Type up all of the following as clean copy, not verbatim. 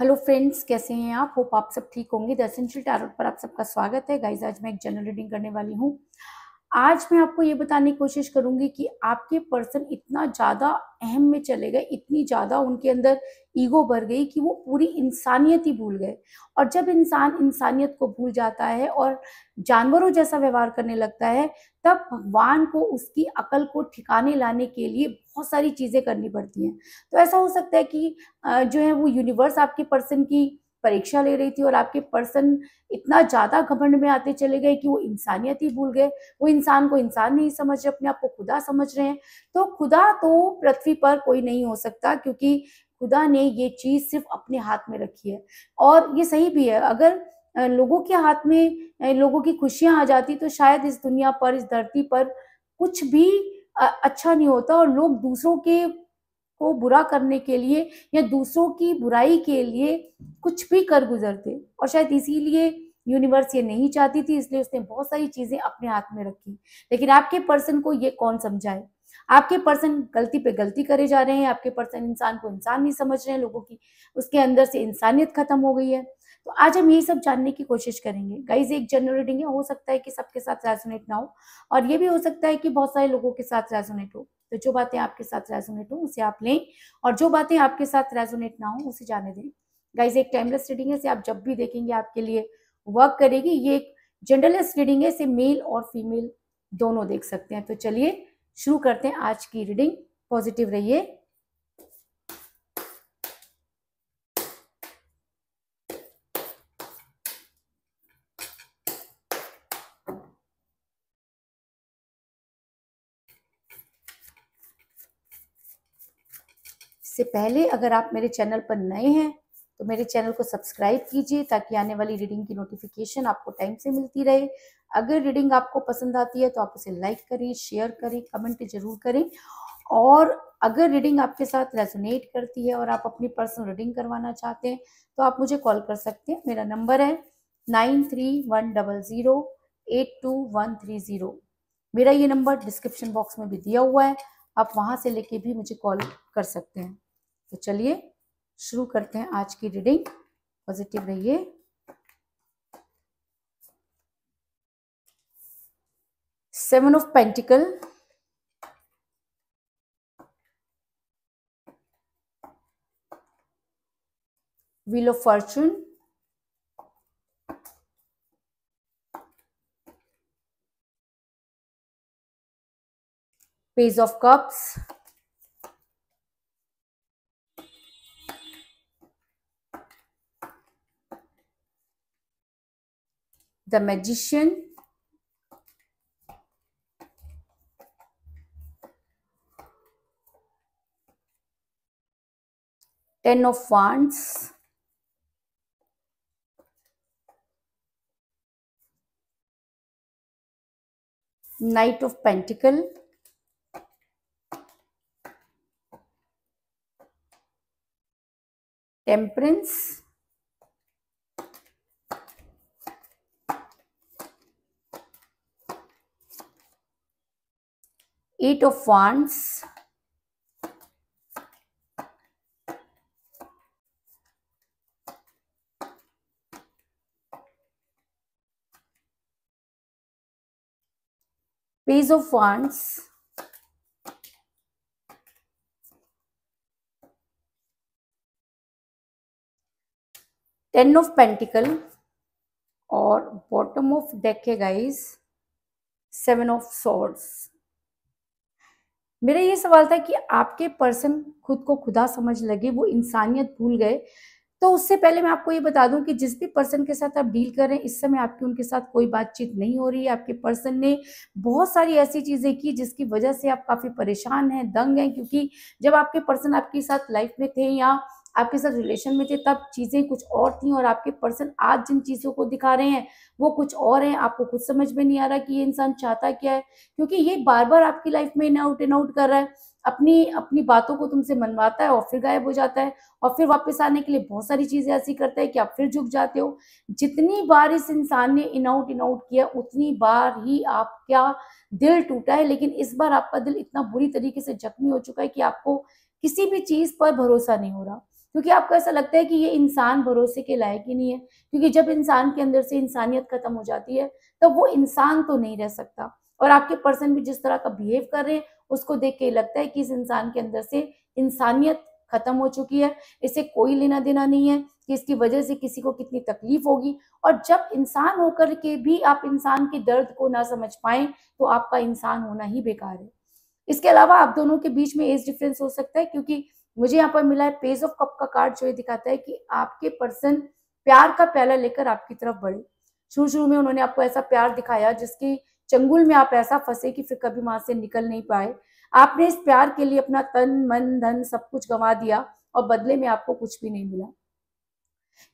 Hello friends, कैसे हैं आप? होप आप सब ठीक होंगे। द एसेंशियल टैरोट पर आप सबका स्वागत है। गाइस, आज मैं एक जनरल रीडिंग करने वाली हूँ। आज मैं आपको ये बताने की कोशिश करूंगी कि आपके पर्सन इतना ज़्यादा अहम में चले गए, इतनी ज़्यादा उनके अंदर ईगो भर गई कि वो पूरी इंसानियत ही भूल गए। और जब इंसान इंसानियत को भूल जाता है और जानवरों जैसा व्यवहार करने लगता है, तब भगवान को उसकी अकल को ठिकाने लाने के लिए बहुत सारी चीज़ें करनी पड़ती हैं। तो ऐसा हो सकता है कि जो है वो यूनिवर्स आपके पर्सन की परीक्षा ले रही थी और आपके पर्सन इतना ज़्यादा घमंड में आते चले गए कि वो इंसानियत ही भूल गए। वो इंसान को इंसान नहीं समझ रहे, अपने आप को खुदा समझ रहे हैं। तो खुदा तो पृथ्वी पर कोई नहीं हो सकता, क्योंकि खुदा ने ये चीज़ सिर्फ अपने हाथ में रखी है। और ये सही भी है। अगर लोगों के हाथ में लोगों की खुशियाँ आ जाती तो शायद इस दुनिया पर, इस धरती पर कुछ भी अच्छा नहीं होता और लोग दूसरों के को बुरा करने के लिए या दूसरों की बुराई के लिए कुछ भी कर गुजरते। और शायद इसीलिए यूनिवर्स ये नहीं चाहती थी, इसलिए उसने बहुत सारी चीजें अपने हाथ में रखी। लेकिन आपके पर्सन को ये कौन समझाए? आपके पर्सन गलती पे गलती करे जा रहे हैं। आपके पर्सन इंसान को इंसान नहीं समझ रहे हैं। लोगों की उसके अंदर से इंसानियत खत्म हो गई है। तो आज हम यही सब जानने की कोशिश करेंगे। गाइज, एक जनरल रीडिंग है, हो सकता है कि सबके साथ रेजोनेट ना हो और ये भी हो सकता है कि बहुत सारे लोगों के साथ रेजोनेट हो। तो जो बातें आपके साथ रेजोनेट हो उसे आप लें और जो बातें आपके साथ रेजोनेट ना हो उसे जाने दें। गाइज, एक टाइमलेस रीडिंग है, इसे आप जब भी देखेंगे आपके लिए वर्क करेगी। ये एक जेंडरलेस रीडिंग है, इसे मेल और फीमेल दोनों देख सकते हैं। तो चलिए शुरू करते हैं आज की रीडिंग। पॉजिटिव रहिए। इससे पहले अगर आप मेरे चैनल पर नए हैं तो मेरे चैनल को सब्सक्राइब कीजिए ताकि आने वाली रीडिंग की नोटिफिकेशन आपको टाइम से मिलती रहे। अगर रीडिंग आपको पसंद आती है तो आप उसे लाइक करें, शेयर करें, कमेंट जरूर करें। और अगर रीडिंग आपके साथ रेजोनेट करती है और आप अपनी पर्सनल रीडिंग करवाना चाहते हैं तो आप मुझे कॉल कर सकते हैं। मेरा नंबर है 9310082130। मेरा ये नंबर डिस्क्रिप्शन बॉक्स में भी दिया हुआ है, आप वहां से लेके भी मुझे कॉल कर सकते हैं। तो चलिए शुरू करते हैं आज की रीडिंग। पॉजिटिव रहिए। Seven of pentacle, wheel of fortune, page of cups, the magician, ten of wands, knight of pentacle, temperance, eight of wands, page of wands, ten of pentacle और बॉटम ऑफ डेक है guys seven of swords. मेरा ये सवाल था कि आपके person खुद को खुदा समझ लगे, वो इंसानियत भूल गए। तो उससे पहले मैं आपको ये बता दूं कि जिस भी पर्सन के साथ आप डील कर रहे हैं इस समय आपकी उनके साथ कोई बातचीत नहीं हो रही है। आपके पर्सन ने बहुत सारी ऐसी चीजें की जिसकी वजह से आप काफी परेशान हैं, दंग हैं। क्योंकि जब आपके पर्सन आपके साथ लाइफ में थे या आपके साथ रिलेशन में थे तब चीजें कुछ और थी और आपके पर्सन आज जिन चीजों को दिखा रहे हैं वो कुछ और है। आपको खुद समझ में नहीं आ रहा कि ये इंसान चाहता क्या है, क्योंकि ये बार बार आपकी लाइफ में इन आउट कर रहा है। अपनी अपनी बातों को तुमसे मनवाता है और फिर गायब हो जाता है और फिर वापस आने के लिए बहुत सारी चीजें ऐसी करता है कि आप फिर झुक जाते हो। जितनी बार इस इंसान ने इन आउट किया उतनी बार ही आपका दिल टूटा है। लेकिन इस बार आपका दिल इतना बुरी तरीके से जख्मी हो चुका है कि आपको किसी भी चीज पर भरोसा नहीं हो रहा। क्योंकि आपको ऐसा लगता है कि ये इंसान भरोसे के लायक ही नहीं है। क्योंकि जब इंसान के अंदर से इंसानियत खत्म हो जाती है तब वो इंसान तो नहीं रह सकता। और आपके पर्सन भी जिस तरह का बिहेव कर रहे हैं उसको देख के लगता है कि इस इंसान के अंदर से इंसानियत खत्म हो चुकी है, इसे कोई लेना देना नहीं है कि इसकी वजह से किसी को कितनी तकलीफ होगी। और जब इंसान होकर के भी आप इंसान के दर्द को ना समझ पाए तो आपका इंसान होना ही बेकार है। इसके अलावा आप दोनों के बीच में एज डिफरेंस हो सकता है, क्योंकि मुझे यहाँ पर मिला है पेज ऑफ कप का कार्ड, जो ये दिखाता है कि आपके पर्सन प्यार का प्याला लेकर आपकी तरफ बढ़े। शुरू शुरू में उन्होंने आपको ऐसा प्यार दिखाया जिसकी चंगुल में आप ऐसा फंसे कि फिर कभी वहां से निकल नहीं पाए। आपने इस प्यार के लिए अपना तन मन धन सब कुछ गंवा दिया और बदले में आपको कुछ भी नहीं मिला।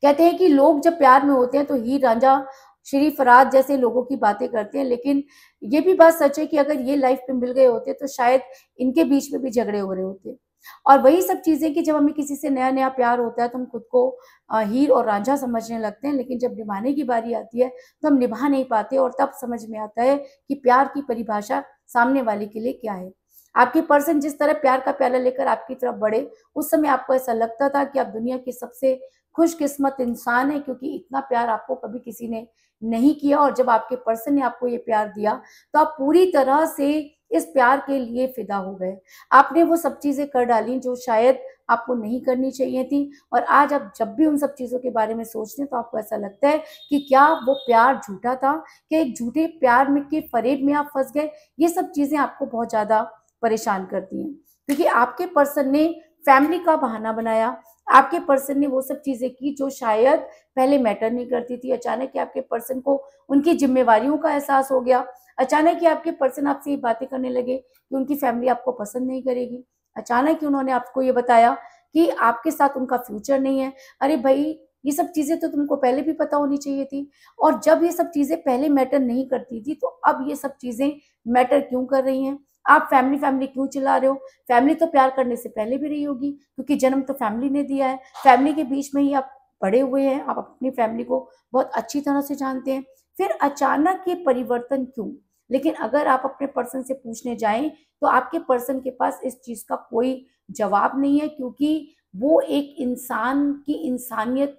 कहते हैं कि लोग जब प्यार में होते हैं तो हीर रांझा श्री फरहाद जैसे लोगों की बातें करते हैं, लेकिन ये भी बात सच है कि अगर ये लाइफ में मिल गए होते तो शायद इनके बीच में भी झगड़े हो रहे होते। और वही सब चीजें कि जब हमें किसी से नया नया प्यार होता है तो हम खुद को हीर और रांझा समझने लगते हैं, लेकिन जब निभाने की बारी आती है तो हम निभा नहीं पाते और तब समझ में आता है कि प्यार की परिभाषा सामने वाले के लिए क्या है। आपकी पर्सन जिस तरह प्यार का प्याला लेकर आपकी तरफ बढ़े, उस समय आपको ऐसा लगता था कि आप दुनिया के सबसे खुशकिस्मत इंसान है, क्योंकि इतना प्यार आपको कभी किसी ने नहीं किया। और जब आपके पर्सन ने आपको ये प्यार दिया तो आप पूरी तरह से इस प्यार के लिए फिदा हो गए। आपने वो सब चीजें कर डाली जो शायद आपको नहीं करनी चाहिए थी। और आज आप जब भी उन सब चीजों के बारे में सोचते हैं तो आपको ऐसा लगता है कि क्या वो प्यार झूठा था, कि एक झूठे प्यार में के फरेब में आप फंस गए। ये सब चीजें आपको बहुत ज्यादा परेशान करती हैं, क्योंकि आपके पर्सन ने फैमिली का बहाना बनाया। आपके पर्सन ने वो सब चीजें की जो शायद पहले मैटर नहीं करती थी। अचानक ही आपके पर्सन को उनकी जिम्मेवारियों का एहसास हो गया। अचानक ही आपके पर्सन आपसे ये बातें करने लगे कि उनकी फैमिली आपको पसंद नहीं करेगी। अचानक ही उन्होंने आपको ये बताया कि आपके साथ उनका फ्यूचर नहीं है। अरे भाई, ये सब चीजें तो तुमको पहले भी पता होनी चाहिए थी। और जब ये सब चीजें पहले मैटर नहीं करती थी तो अब ये सब चीजें मैटर क्यों कर रही हैं? आप फैमिली फैमिली क्यों चिल्ला रहे हो? फैमिली तो प्यार करने से पहले भी रही होगी, क्योंकि जन्म तो फैमिली ने दिया है। फैमिली के बीच में ही आप बड़े हुए हैं, आप अपनी फैमिली को बहुत अच्छी तरह से जानते हैं। फिर अचानक ये परिवर्तन क्यों? लेकिन अगर आप अपने पर्सन से पूछने जाएं तो आपके पर्सन के पास इस चीज का कोई जवाब नहीं है, क्योंकि वो एक इंसान की इंसानियत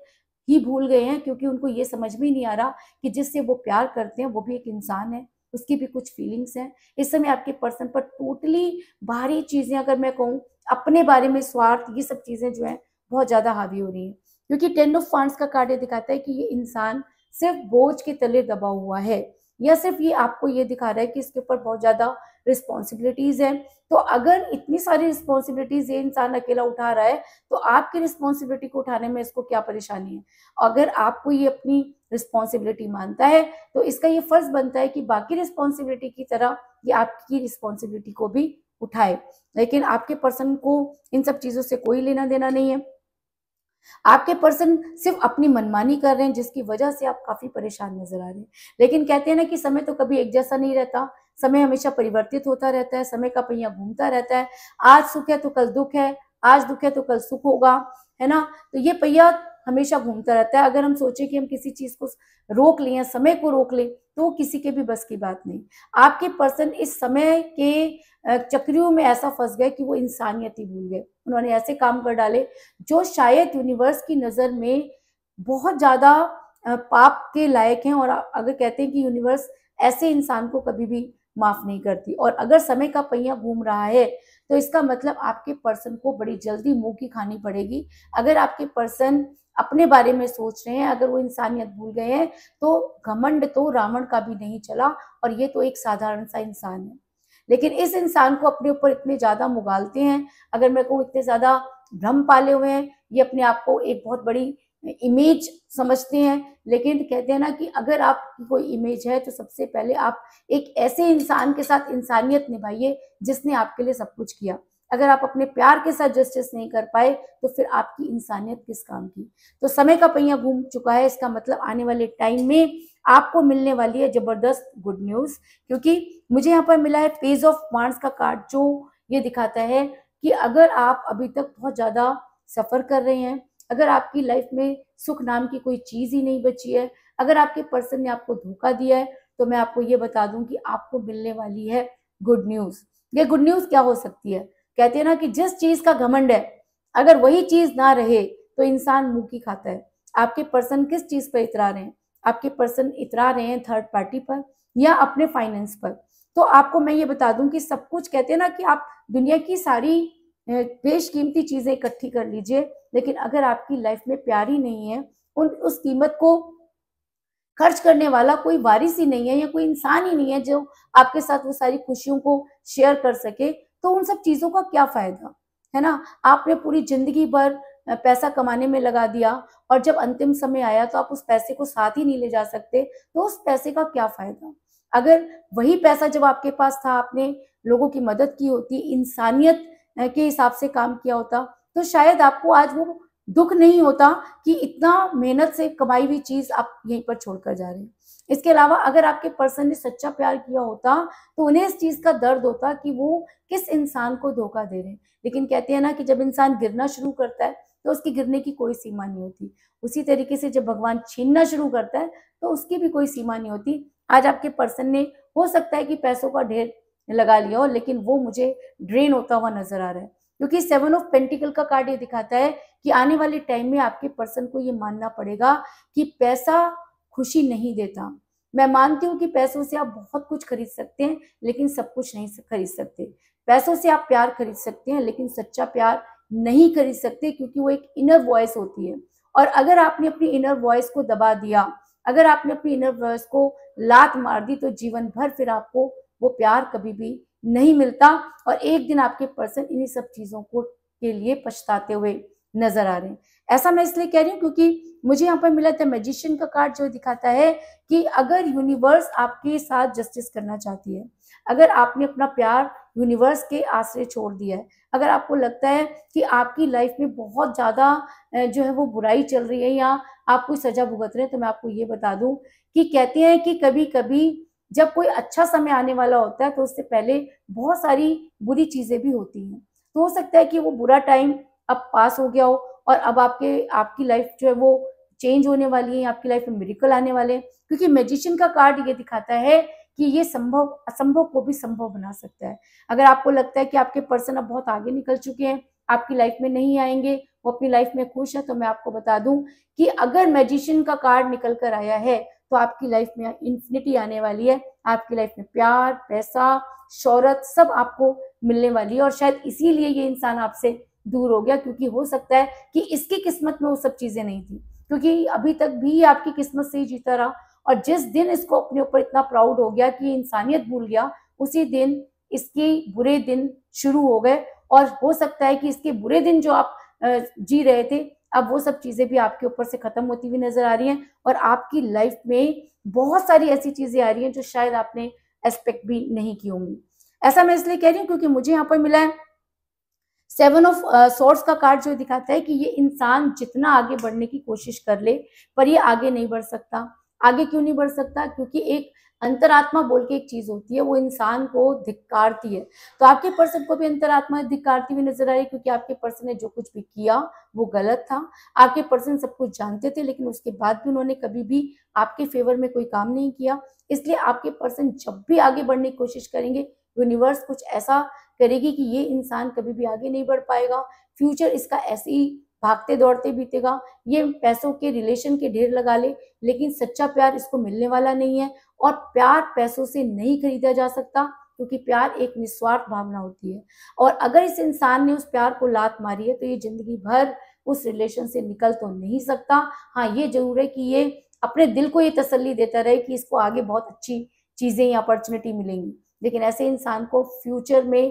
ही भूल गए हैं। क्योंकि उनको ये समझ में ही नहीं आ रहा कि जिससे वो प्यार करते हैं वो भी एक इंसान है, उसकी भी कुछ फीलिंग्स हैं। इस समय आपके पर्सन पर टोटली बाहरी चीजें, अगर मैं कहूँ अपने बारे में स्वार्थ, ये सब चीजें जो है बहुत ज्यादा हावी हो रही है। क्योंकि 10 ऑफ वांड्स का कार्ड ये दिखाता है कि ये इंसान सिर्फ बोझ के तले दबा हुआ है, या सिर्फ ये आपको ये दिखा रहा है कि इसके ऊपर बहुत ज्यादा रिस्पॉन्सिबिलिटीज है। तो अगर इतनी सारी रिस्पॉन्सिबिलिटीज ये इंसान अकेला उठा रहा है तो आपकी रिस्पॉन्सिबिलिटी को उठाने में इसको क्या परेशानी है? अगर आपको ये अपनी रिस्पॉन्सिबिलिटी मानता है तो इसका ये फर्ज बनता है कि बाकी रिस्पॉन्सिबिलिटी की तरह ये आपकी रिस्पॉन्सिबिलिटी को भी उठाए। लेकिन आपके पर्सन को इन सब चीजों से कोई लेना देना नहीं है। आपके पर्सन सिर्फ अपनी मनमानी कर रहे हैं, जिसकी वजह से आप काफी परेशान नजर आ रहे हैं। लेकिन कहते हैं ना कि समय तो कभी एक जैसा नहीं रहता, समय हमेशा परिवर्तित होता रहता है, समय का पहिया घूमता रहता है। आज सुख है तो कल दुख है, आज दुख है तो कल सुख होगा, है ना? तो ये पहिया हमेशा घूमता रहता है। अगर हम सोचे कि हम किसी चीज को रोक लें या समय को रोक लें तो किसी के भी बस की बात नहीं। आपके पर्सन इस समय के चक्रियों में ऐसा फंस गए कि वो इंसानियत ही भूल गए। उन्होंने ऐसे काम कर डाले जो शायद यूनिवर्स की नजर में बहुत ज्यादा पाप के लायक हैं। और अगर कहते हैं कि यूनिवर्स ऐसे इंसान को कभी भी माफ नहीं करती। और अगर समय का पहिया घूम रहा है तो इसका मतलब आपके पर्सन को बड़ी जल्दी मुंह की खानी पड़ेगी। अगर आपके पर्सन अपने बारे में सोच रहे हैं, अगर वो इंसानियत भूल गए हैं, तो घमंड तो रावण का भी नहीं चला और ये तो एक साधारण सा इंसान है। लेकिन इस इंसान को अपने ऊपर इतने ज्यादा मुगालते हैं, अगर मैं कहूँ इतने ज्यादा भ्रम पाले हुए हैं, ये अपने आप को एक बहुत बड़ी इमेज समझते हैं। लेकिन कहते हैं ना कि अगर आपकी कोई इमेज है तो सबसे पहले आप एक ऐसे इंसान के साथ इंसानियत निभाइए जिसने आपके लिए सब कुछ किया। अगर आप अपने प्यार के साथ जस्टिस नहीं कर पाए तो फिर आपकी इंसानियत किस काम की? तो समय का पहिया घूम चुका है, इसका मतलब आने वाले टाइम में आपको मिलने वाली है जबरदस्त गुड न्यूज। क्योंकि मुझे यहाँ पर मिला है पेज ऑफ वांड्स का कार्ड, जो ये दिखाता है कि अगर आप अभी तक बहुत ज्यादा सफर कर रहे हैं, अगर आपकी लाइफ में सुख नाम की कोई चीज ही नहीं बची है, अगर आपके पर्सन ने आपको धोखा दिया है, तो मैं आपको ये बता दूं कि आपको मिलने वाली है गुड न्यूज। ये गुड न्यूज क्या हो सकती है? कहते हैं ना कि जिस चीज का घमंड है अगर वही चीज ना रहे तो इंसान मुंह की खाता है। आपके पर्सन किस चीज पर इतरा रहे हैं? आपके पर्सन इतरा रहे हैं थर्ड पार्टी पर या अपने फाइनेंस पर। तो आपको मैं ये बता दूं कि सब कुछ, कहते हैं ना कि आप दुनिया की सारी बेशकीमती चीजें इकट्ठी कर लीजिए, लेकिन अगर आपकी लाइफ में प्यार ही नहीं है, उस कीमत को खर्च करने वाला कोई वारिस ही नहीं है या कोई इंसान ही नहीं है जो आपके साथ वो सारी खुशियों को शेयर कर सके, तो उन सब चीजों का क्या फायदा, है ना? आपने पूरी जिंदगी भर पैसा कमाने में लगा दिया और जब अंतिम समय आया तो आप उस पैसे को साथ ही नहीं ले जा सकते, तो उस पैसे का क्या फायदा? अगर वही पैसा जब आपके पास था, आपने लोगों की मदद की होती, इंसानियत के हिसाब से काम किया होता, तो शायद आपको आज वो दुख नहीं होता कि इतना मेहनत से कमाई हुई चीज आप यहीं पर छोड़कर जा रहे हैं। इसके अलावा अगर आपके पर्सन ने सच्चा प्यार किया होता तो उन्हें इस चीज का दर्द होता कि वो किस इंसान को धोखा दे रहे हैं। लेकिन कहते हैं ना कि जब इंसान गिरना शुरू करता है तो उसकी गिरने की कोई सीमा नहीं होती। उसी तरीके से जब भगवान छीनना शुरू करता है तो उसकी भी कोई सीमा नहीं होती। आज आपके पर्सन ने हो सकता है कि पैसों का ढेर लगा लिया हो, लेकिन वो मुझे ड्रेन होता हुआ नजर आ रहा है, क्योंकि 7 ऑफ पेंटिकल का कार्ड ये दिखाता है कि आने वाले टाइम में आपके पर्सन को ये मानना पड़ेगा कि पैसा खुशी नहीं देता। मैं मानती हूँ कि पैसों से आप बहुत कुछ खरीद सकते हैं, लेकिन सब कुछ नहीं खरीद सकते। पैसों से आप प्यार खरीद सकते हैं, लेकिन सच्चा प्यार नहीं खरीद सकते, क्योंकि वो एक इनर वॉइस होती है। और अगर आपने अपनी इनर वॉइस को दबा दिया, अगर आपने अपनी इनर वॉइस को लात मार दी, तो जीवन भर फिर आपको वो प्यार कभी भी नहीं मिलता और एक दिन आपके पर्सन इन्हीं सब चीजों को के लिए पछताते हुए नजर आ रहे हैं। ऐसा मैं इसलिए कह रही हूँ क्योंकि मुझे यहाँ पर मिला था मैजिशियन का कार्ड, जो दिखाता है कि अगर यूनिवर्स आपके साथ जस्टिस करना चाहती है, अगर आपने अपना प्यार यूनिवर्स के आश्रय छोड़ दिया है, अगर आपको लगता है कि आपकी लाइफ में बहुत ज्यादा जो है वो बुराई चल रही है या आप कोई सजा भुगत रहे हैं, तो मैं आपको ये बता दूं कि कहते हैं कि कभी कभी जब कोई अच्छा समय आने वाला होता है तो उससे पहले बहुत सारी बुरी चीजें भी होती हैं। तो हो सकता है कि वो बुरा टाइम अब पास हो गया हो और अब आपकी लाइफ जो है वो चेंज होने वाली है, आपकी लाइफ में मिरेकल आने वाले हैं, क्योंकि मैजिशियन का कार्ड ये दिखाता है कि ये संभव असंभव को भी संभव बना सकता है। अगर आपको लगता है कि आपके पर्सन अब बहुत आगे निकल चुके हैं, आपकी लाइफ में नहीं आएंगे, वो अपनी लाइफ में खुश है, तो मैं आपको बता दूं कि अगर मैजिशियन का कार्ड निकल कर आया है तो आपकी लाइफ में इन्फिनिटी आने वाली है। आपकी लाइफ में प्यार, पैसा, शोहरत सब आपको मिलने वाली है और शायद इसीलिए ये इंसान आपसे दूर हो गया, क्योंकि हो सकता है कि इसकी किस्मत में वो सब चीजें नहीं थी, क्योंकि अभी तक भी आपकी किस्मत से ही जीता रहा। और जिस दिन इसको अपने ऊपर इतना प्राउड हो गया कि इंसानियत भूल गया, उसी दिन इसके बुरे दिन शुरू हो गए। और हो सकता है कि इसके बुरे दिन जो आप जी रहे थे, अब वो सब चीजें भी आपके ऊपर से खत्म होती हुई नजर आ रही हैं और आपकी लाइफ में बहुत सारी ऐसी चीजें आ रही हैं जो शायद आपने एक्सपेक्ट भी नहीं की होंगी। ऐसा मैं इसलिए कह रही हूँ क्योंकि मुझे यहाँ पर मिला है 7 ऑफ सोर्ड्स का कार्ड, जो दिखाता है कि ये इंसान जितना आगे बढ़ने की कोशिश कर ले, पर ये आगे नहीं बढ़ सकता। आगे क्यों नहीं बढ़ सकता? क्योंकि एक अंतरात्मा बोल के एक चीज होती है, वो इंसान को धिक्कारती है। तो आपके पर्सन को भी अंतरात्मा धिक्कारती हुई नजर आ रही है, क्योंकि आपके पर्सन ने जो कुछ भी किया वो गलत था। आपके पर्सन सब कुछ जानते थे, लेकिन उसके बाद भी उन्होंने कभी भी आपके फेवर में कोई काम नहीं किया। इसलिए आपके पर्सन जब भी आगे बढ़ने की कोशिश करेंगे, यूनिवर्स कुछ ऐसा करेगी कि ये इंसान कभी भी आगे नहीं बढ़ पाएगा। फ्यूचर इसका ऐसे ही भागते दौड़ते बीतेगा। ये पैसों के रिलेशन के ढेर लगा ले, लेकिन सच्चा प्यार इसको मिलने वाला नहीं है। और प्यार पैसों से नहीं खरीदा जा सकता, क्योंकि प्यार एक निस्वार्थ भावना होती है। और अगर इस इंसान ने उस प्यार को लात मारी है तो ये जिंदगी भर उस रिलेशन से निकल तो नहीं सकता। हाँ, ये जरूर है कि ये अपने दिल को ये तसल्ली देता रहे कि इसको आगे बहुत अच्छी चीजें या अपॉर्चुनिटी मिलेंगी, लेकिन ऐसे इंसान को फ्यूचर में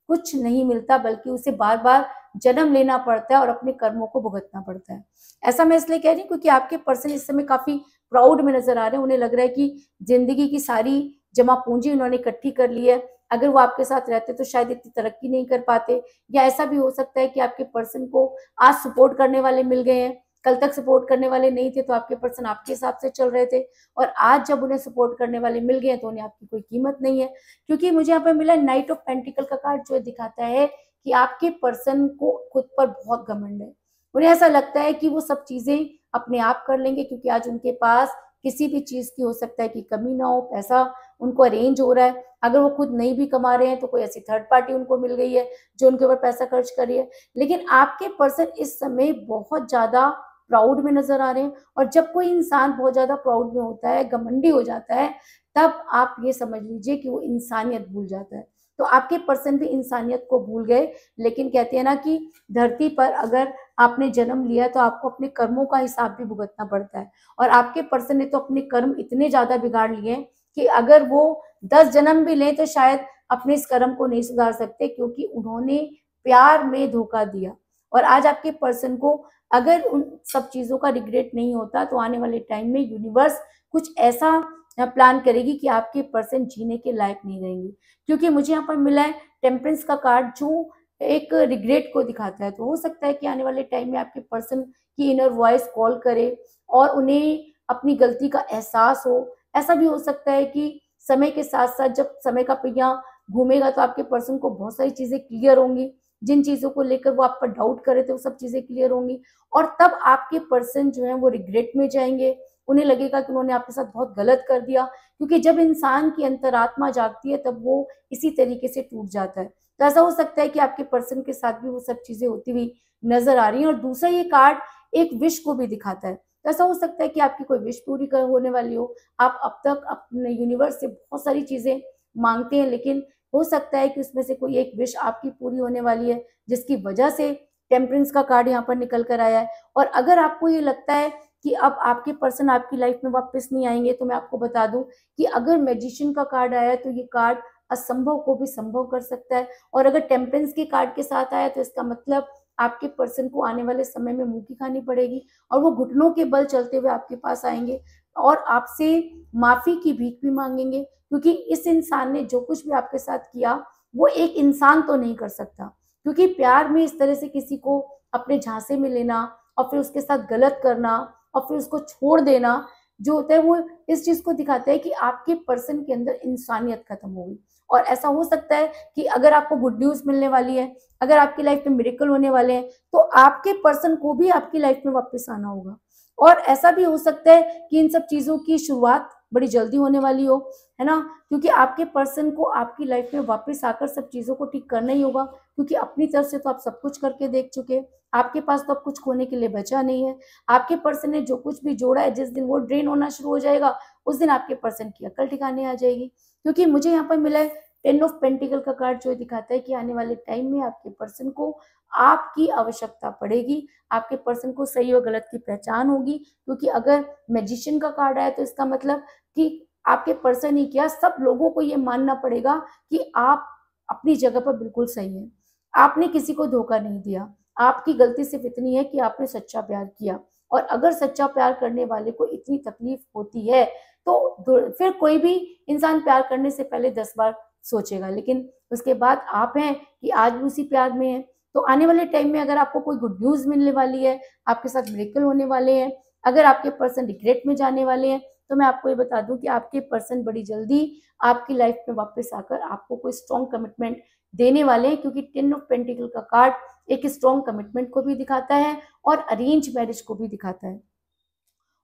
कुछ नहीं मिलता, बल्कि उसे बार बार जन्म लेना पड़ता है और अपने कर्मों को भुगतना पड़ता है। ऐसा मैं इसलिए कह रही हूँ क्योंकि आपके पर्सन इस समय काफी प्राउड में नजर आ रहे हैं। उन्हें लग रहा है कि जिंदगी की सारी जमा पूंजी उन्होंने इकट्ठी कर ली है। अगर वो आपके साथ रहते तो शायद इतनी तरक्की नहीं कर पाते। या ऐसा भी हो सकता है कि आपके पर्सन को आज सपोर्ट करने वाले मिल गए हैं, कल तक सपोर्ट करने वाले नहीं थे, तो आपके पर्सन आपके हिसाब से चल रहे थे, और आज जब उन्हें सपोर्ट करने वाले मिल गए तो उन्हें आपकी कोई कीमत नहीं है। क्योंकि मुझे यहाँ पे मिला नाइट ऑफ पेंटिकल का कार्ड, जो दिखाता है कि आपके पर्सन को खुद पर बहुत घमंड है। उन्हें ऐसा लगता है कि वो सब चीजें अपने आप कर लेंगे, क्योंकि आज उनके पास किसी भी चीज़ की हो सकता है कि कमी ना हो, पैसा उनको अरेंज हो रहा है। अगर वो खुद नहीं भी कमा रहे हैं तो कोई ऐसी थर्ड पार्टी उनको मिल गई है जो उनके ऊपर पैसा खर्च कर रही है। लेकिन आपके पर्सन इस समय बहुत ज़्यादा प्राउड में नज़र आ रहे हैं, और जब कोई इंसान बहुत ज़्यादा प्राउड में होता है, घमंडी हो जाता है, तब आप ये समझ लीजिए कि वो इंसानियत भूल जाता है। तो आपके पर्सन भी इंसानियत को भूल गए। लेकिन कहते हैं ना कि धरती पर अगर आपने जन्म लिया तो आपको अपने कर्मों का हिसाब भी भुगतना पड़ता है, और आपके पर्सन ने तो अपने कर्म इतने ज़्यादा बिगाड़ लिए हैं कि अगर वो 10 जन्म भी लें तो शायद अपने इस कर्म को नहीं सुधार सकते, क्योंकि उन्होंने प्यार में धोखा दिया। और आज आपके पर्सन को अगर उन सब चीज़ों का रिग्रेट नहीं होता तो आने वाले टाइम में यूनिवर्स कुछ ऐसा प्लान करेगी कि आपके पर्सन जीने के लायक नहीं रहेंगे। क्योंकि मुझे यहाँ पर मिला है टेम्परेंस का कार्ड, जो एक रिग्रेट को दिखाता है। तो हो सकता है कि आने वाले टाइम में आपके पर्सन की इनर वॉइस कॉल करे और उन्हें अपनी गलती का एहसास हो। ऐसा भी हो सकता है कि समय के साथ साथ जब समय का पहिया घूमेगा तो आपके पर्सन को बहुत सारी चीज़ें क्लियर होंगी। जिन चीज़ों को लेकर वो आप पर डाउट कर रहे थे वो सब चीज़ें क्लियर होंगी, और तब आपके पर्सन जो है वो रिग्रेट में जाएंगे। उन्हें लगेगा कि उन्होंने आपके साथ बहुत गलत कर दिया, क्योंकि जब इंसान की अंतरात्मा जागती है तब वो इसी तरीके से टूट जाता है। तो ऐसा हो सकता है कि आपके पर्सन के साथ भी वो सब चीज़ें होती हुई नज़र आ रही हैं। और दूसरा ये कार्ड एक विश को भी दिखाता है। तो ऐसा हो सकता है कि आपकी कोई विश पूरी होने वाली हो। आप अब तक अपने यूनिवर्स से बहुत सारी चीज़ें मांगते हैं, लेकिन हो सकता है कि उसमें से कोई एक विश आपकी पूरी होने वाली है, जिसकी वजह से टेम्परेंस का कार्ड यहाँ पर निकल कर आया है। और अगर आपको ये लगता है कि अब आपके पर्सन आपकी लाइफ में वापस नहीं आएंगे, तो मैं आपको बता दूं कि अगर मैजिशियन का कार्ड आया है तो ये कार्ड असंभव को भी संभव कर सकता है। और अगर टेम्परेंस के कार्ड के साथ आया तो इसका मतलब आपके पर्सन को आने वाले समय में मुंह की खानी पड़ेगी, और वो घुटनों के बल चलते हुए आपके पास आएंगे और आपसे माफी की भीख भी मांगेंगे। क्योंकि इस इंसान ने जो कुछ भी आपके साथ किया वो एक इंसान तो नहीं कर सकता, क्योंकि प्यार में इस तरह से किसी को अपने झांसे में लेना और फिर उसके साथ गलत करना और फिर उसको छोड़ देना जो होता है, वो इस चीज को दिखाता है कि आपके पर्सन के अंदर इंसानियत खत्म हो गई। और ऐसा हो सकता है कि अगर आपको गुड न्यूज मिलने वाली है, अगर आपकी लाइफ में मिरेकल होने वाले हैं, तो आपके पर्सन को भी आपकी लाइफ में वापस आना होगा। और ऐसा भी हो सकता है कि इन सब चीजों की शुरुआत बड़ी जल्दी होने वाली हो, है ना, क्योंकि आपके पर्सन को आपकी लाइफ में वापस आकर सब चीजों को ठीक करना ही होगा। क्योंकि अपनी तरफ से तो आप सब कुछ करके देख चुके, आपके पास तो अब कुछ खोने के लिए बचा नहीं है। आपके पर्सन ने जो कुछ भी जोड़ा है, जिस दिन वो ड्रेन होना शुरू हो जाएगा उस दिन आपके पर्सन की अकल ठिकाने आ जाएगी। क्योंकि मुझे यहाँ पर मिला है 10 ऑफ पेंटिकल का कार्ड, जो दिखाता है कि आने वाले टाइम में आपके पर्सन को आपकी आवश्यकता पड़ेगी। आपके पर्सन को सही और गलत की पहचान होगी। क्योंकि अगर मैजिशियन का कार्ड आया तो इसका मतलब कि आपके पर्सन ही क्या, सब लोगों को ये मानना पड़ेगा कि आप अपनी जगह पर बिल्कुल सही हैं। आपने किसी को धोखा नहीं दिया। आपकी गलती सिर्फ इतनी है कि आपने सच्चा प्यार किया। और अगर सच्चा प्यार करने वाले को इतनी तकलीफ होती है तो फिर कोई भी इंसान प्यार करने से पहले 10 बार सोचेगा। लेकिन उसके बाद आप हैं कि आज भी उसी प्यार में है। तो आने वाले टाइम में अगर आपको कोई गुड न्यूज मिलने वाली है, आपके साथ मिरेकल होने वाले हैं, अगर आपके पर्सन रिग्रेट में जाने वाले हैं, तो मैं आपको ये बता दूं कि आपके पर्सन बड़ी जल्दी आपकी लाइफ में वापस आकर आपको कोई स्ट्रॉन्ग कमिटमेंट देने वाले हैं। क्योंकि 10 ऑफ पेंटिकल का कार्ड एक स्ट्रॉन्ग कमिटमेंट को भी दिखाता है और अरेंज मैरिज को भी दिखाता है।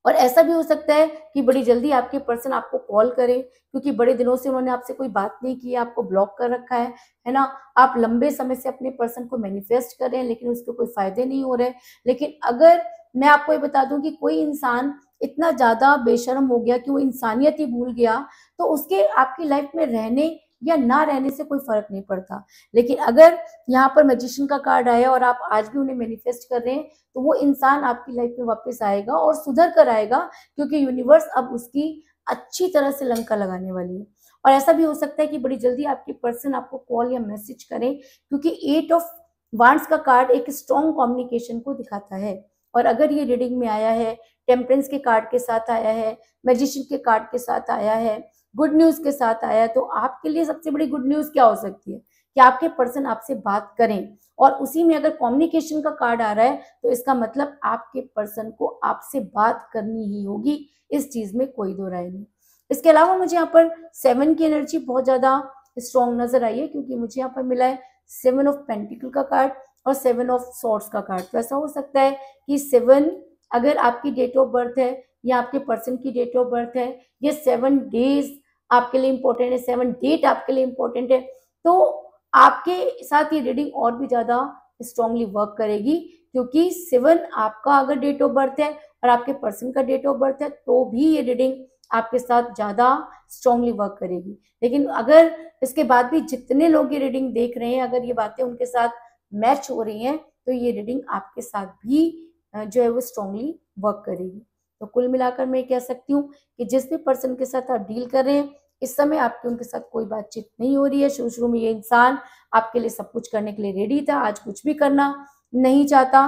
और ऐसा भी हो सकता है कि बड़ी जल्दी आपके पर्सन आपको कॉल करे, क्योंकि बड़े दिनों से उन्होंने आपसे कोई बात नहीं की है, आपको ब्लॉक कर रखा है ना। आप लंबे समय से अपने पर्सन को मैनिफेस्ट कर रहे हैं लेकिन उसके कोई फायदे नहीं हो रहे। लेकिन अगर मैं आपको ये बता दूं कि कोई इंसान इतना ज्यादा बेशर्म हो गया कि वो इंसानियत ही भूल गया, तो उसके आपकी लाइफ में रहने या ना रहने से कोई फर्क नहीं पड़ता। लेकिन अगर यहाँ पर मैजिशियन का कार्ड आया और आप आज भी उन्हें मैनिफेस्ट कर रहे हैं, तो वो इंसान आपकी लाइफ में वापस आएगा और सुधर कर आएगा। क्योंकि यूनिवर्स अब उसकी अच्छी तरह से लंका लगाने वाली है। और ऐसा भी हो सकता है कि बड़ी जल्दी आपके पर्सन आपको कॉल या मैसेज करें, क्योंकि 8 ऑफ वांड्स का कार्ड एक स्ट्रॉन्ग कम्युनिकेशन को दिखाता है। और अगर ये रीडिंग में आया है, टेम्परेंस के कार्ड के साथ आया है, मैजिशियन के कार्ड के साथ आया है, गुड न्यूज के साथ आया, तो आपके लिए सबसे बड़ी गुड न्यूज क्या हो सकती है कि आपके पर्सन आपसे बात करें। और उसी में अगर कम्युनिकेशन का कार्ड आ रहा है तो इसका मतलब आपके पर्सन को आपसे बात करनी ही होगी। इस चीज में कोई दो राय नहीं। इसके अलावा मुझे यहाँ पर 7 की एनर्जी बहुत ज्यादा स्ट्रॉन्ग नजर आई है, क्योंकि मुझे यहाँ पर मिला है 7 ऑफ पेंटिकल का कार्ड और 7 ऑफ सॉर्ड्स का कार्ड। तो ऐसा हो सकता है कि 7 अगर आपकी डेट ऑफ बर्थ है या आपके पर्सन की डेट ऑफ बर्थ है, ये 7 डेज आपके लिए इंपॉर्टेंट है, 7 डेट आपके लिए इंपॉर्टेंट है, तो आपके साथ ये रीडिंग और भी ज्यादा स्ट्रांगली वर्क करेगी, क्योंकि 7 आपका अगर डेट ऑफ बर्थ है और आपके पर्सन का डेट ऑफ बर्थ है तो भी ये रीडिंग आपके साथ ज्यादा स्ट्रांगली वर्क करेगी। लेकिन अगर इसके बाद भी जितने लोग ये रीडिंग देख रहे हैं, अगर ये बातें उनके साथ मैच हो रही हैं, तो ये रीडिंग आपके साथ भी जो है वो स्ट्रांगली वर्क करेगी। तो कुल मिलाकर मैं कह सकती हूँ कि जिस भी पर्सन के साथ आप डील कर रहे हैं, इस समय आपकी उनके साथ कोई बातचीत नहीं हो रही है। शुरू में ये इंसान आपके लिए सब कुछ करने के लिए रेडी था, आज कुछ भी करना नहीं चाहता,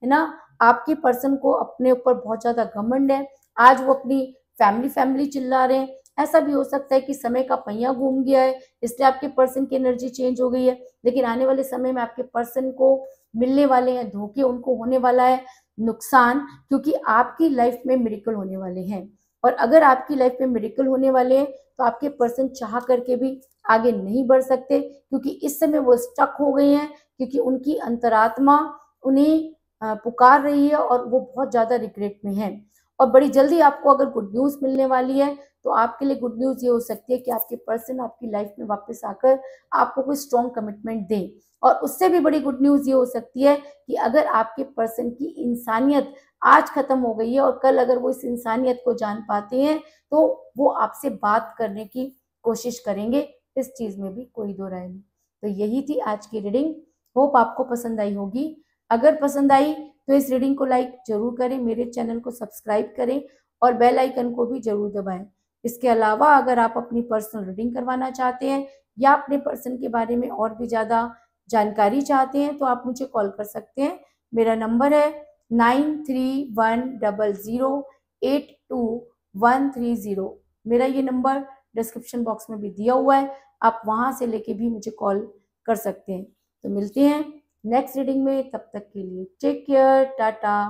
है ना। आपके पर्सन को अपने ऊपर बहुत ज्यादा घमंड है, आज वो अपनी फैमिली फैमिली चिल्ला रहे हैं। ऐसा भी हो सकता है कि समय का पहिया घूम गया है, इसलिए आपके पर्सन की एनर्जी चेंज हो गई है। लेकिन आने वाले समय में आपके पर्सन को मिलने वाले हैं धोखे, उनको होने वाला है नुकसान, क्योंकि आपकी लाइफ में मिरेकल होने वाले हैं। और अगर आपकी लाइफ में मिरेकल होने वाले हैं तो आपके पर्सन चाह करके भी आगे नहीं बढ़ सकते, क्योंकि इस समय वो स्टक हो गए हैं, क्योंकि उनकी अंतरात्मा उन्हें पुकार रही है और वो बहुत ज्यादा रिग्रेट में है। और बड़ी जल्दी आपको अगर गुड न्यूज मिलने वाली है, तो आपके लिए गुड न्यूज ये हो सकती है कि आपके पर्सन आपकी लाइफ में वापस आकर आपको कोई स्ट्रॉन्ग कमिटमेंट दे। और उससे भी बड़ी गुड न्यूज ये हो सकती है कि अगर आपके पर्सन की इंसानियत आज खत्म हो गई है और कल अगर वो इस इंसानियत को जान पाते हैं, तो वो आपसे बात करने की कोशिश करेंगे। इस चीज में भी कोई दो राय नहीं। तो यही थी आज की रीडिंग, होप आपको पसंद आई होगी। अगर पसंद आई तो इस रीडिंग को लाइक जरूर करें, मेरे चैनल को सब्सक्राइब करें और बेल आइकन को भी जरूर दबाएं। इसके अलावा अगर आप अपनी पर्सनल रीडिंग करवाना चाहते हैं या अपने पर्सन के बारे में और भी ज़्यादा जानकारी चाहते हैं, तो आप मुझे कॉल कर सकते हैं। मेरा नंबर है 9310082130। मेरा ये नंबर डिस्क्रिप्शन बॉक्स में भी दिया हुआ है, आप वहां से लेके भी मुझे कॉल कर सकते हैं। तो मिलते हैं नेक्स्ट रीडिंग में, तब तक के लिए take care, tata,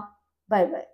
bye bye.